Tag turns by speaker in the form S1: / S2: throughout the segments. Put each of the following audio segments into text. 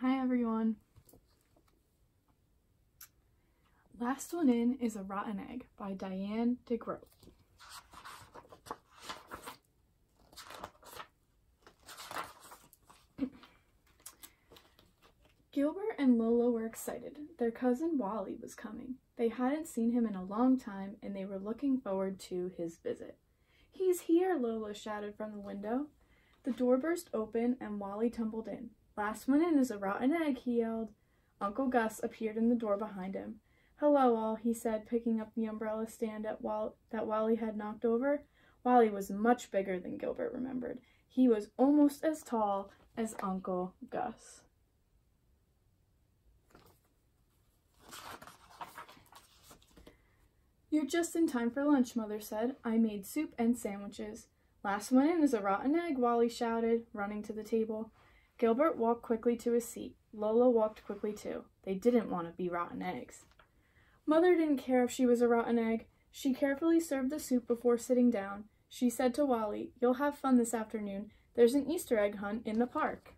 S1: Hi everyone. Last one in is A Rotten Egg by Diane DeGroat. Gilbert and Lola were excited. Their cousin Wally was coming. They hadn't seen him in a long time and they were looking forward to his visit. "He's here," Lola shouted from the window. The door burst open and Wally tumbled in. "Last one in is a rotten egg," he yelled. Uncle Gus appeared in the door behind him. "Hello all," he said, picking up the umbrella stand that Wally had knocked over. Wally was much bigger than Gilbert remembered. He was almost as tall as Uncle Gus. "You're just in time for lunch," Mother said. "I made soup and sandwiches." "Last one in is a rotten egg," Wally shouted, running to the table. Gilbert walked quickly to his seat. Lola walked quickly too. They didn't want to be rotten eggs. Mother didn't care if she was a rotten egg. She carefully served the soup before sitting down. She said to Wally, "You'll have fun this afternoon. There's an Easter egg hunt in the park."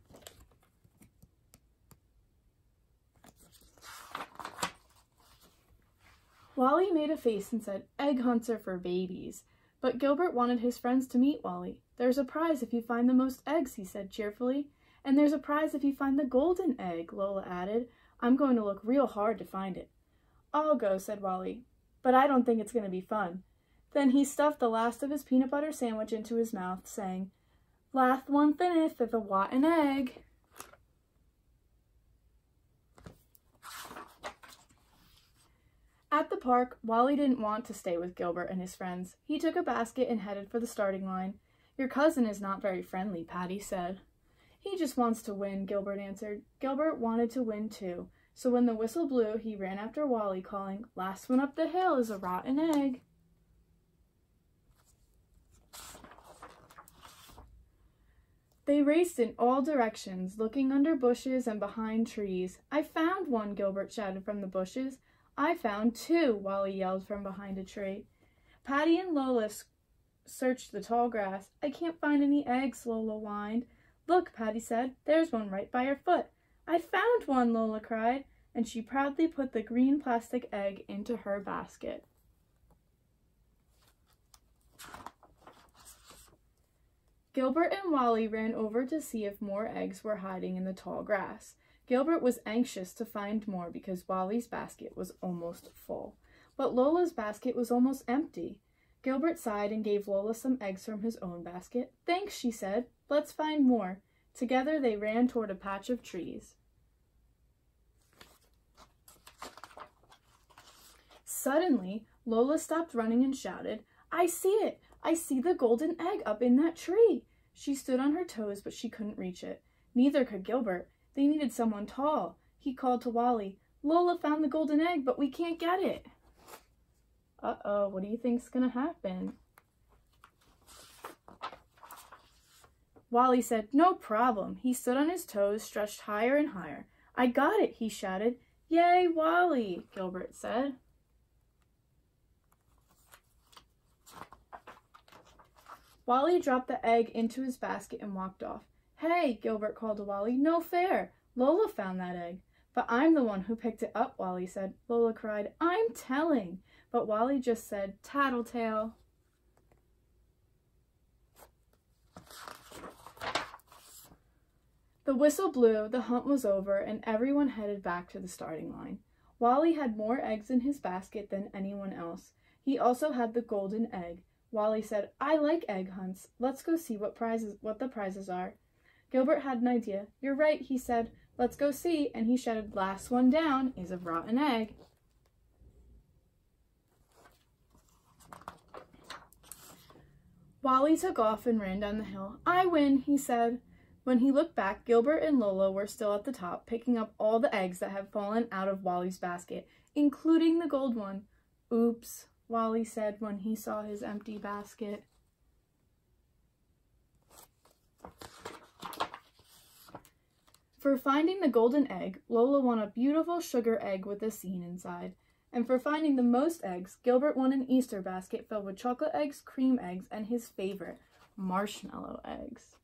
S1: Wally made a face and said, "Egg hunts are for babies." But Gilbert wanted his friends to meet Wally. "There's a prize if you find the most eggs," he said cheerfully. "And there's a prize if you find the golden egg," Lola added. "I'm going to look real hard to find it." "I'll go," said Wally, "but I don't think it's going to be fun." Then he stuffed the last of his peanut butter sandwich into his mouth, saying, "Last one finished is a rotten egg." At the park, Wally didn't want to stay with Gilbert and his friends. He took a basket and headed for the starting line. "Your cousin is not very friendly," Patty said. "He just wants to win," Gilbert answered. Gilbert wanted to win too, so when the whistle blew, he ran after Wally, calling, "Last one up the hill is a rotten egg." They raced in all directions, looking under bushes and behind trees. "I found one," Gilbert shouted from the bushes. "I found two," Wally yelled from behind a tree. Patty and Lola searched the tall grass. "I can't find any eggs," Lola whined. "Look," Patty said, "there's one right by your foot." "I found one," Lola cried, and she proudly put the green plastic egg into her basket. Gilbert and Wally ran over to see if more eggs were hiding in the tall grass. Gilbert was anxious to find more because Wally's basket was almost full, but Lola's basket was almost empty. Gilbert sighed and gave Lola some eggs from his own basket. "Thanks," she said. "Let's find more." Together they ran toward a patch of trees. Suddenly, Lola stopped running and shouted, "I see it! I see the golden egg up in that tree!" She stood on her toes, but she couldn't reach it. Neither could Gilbert. They needed someone tall. He called to Wally, "Lola found the golden egg, but we can't get it." Uh-oh, what do you think's gonna happen? Wally said, "No problem." He stood on his toes, stretched higher and higher. "I got it," he shouted. "Yay, Wally," Gilbert said. Wally dropped the egg into his basket and walked off. "Hey," Gilbert called to Wally, "no fair. Lola found that egg." "But I'm the one who picked it up," Wally said. Lola cried, "I'm telling." But Wally just said, "Tattletale." The whistle blew, the hunt was over, and everyone headed back to the starting line. Wally had more eggs in his basket than anyone else. He also had the golden egg. Wally said, "I like egg hunts. Let's go see what the prizes are." Gilbert had an idea. "You're right," he said. "Let's go see," and he shouted, "Last one down is a rotten egg." Wally took off and ran down the hill. "I win," he said. When he looked back, Gilbert and Lola were still at the top, picking up all the eggs that had fallen out of Wally's basket, including the gold one. "Oops," Wally said when he saw his empty basket. For finding the golden egg, Lola won a beautiful sugar egg with a scene inside. And for finding the most eggs, Gilbert won an Easter basket filled with chocolate eggs, cream eggs, and his favorite, marshmallow eggs.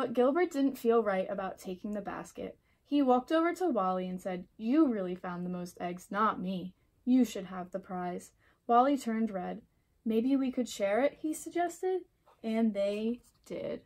S1: But Gilbert didn't feel right about taking the basket. He walked over to Wally and said, "You really found the most eggs, not me. You should have the prize." Wally turned red. "Maybe we could share it," he suggested. And they did.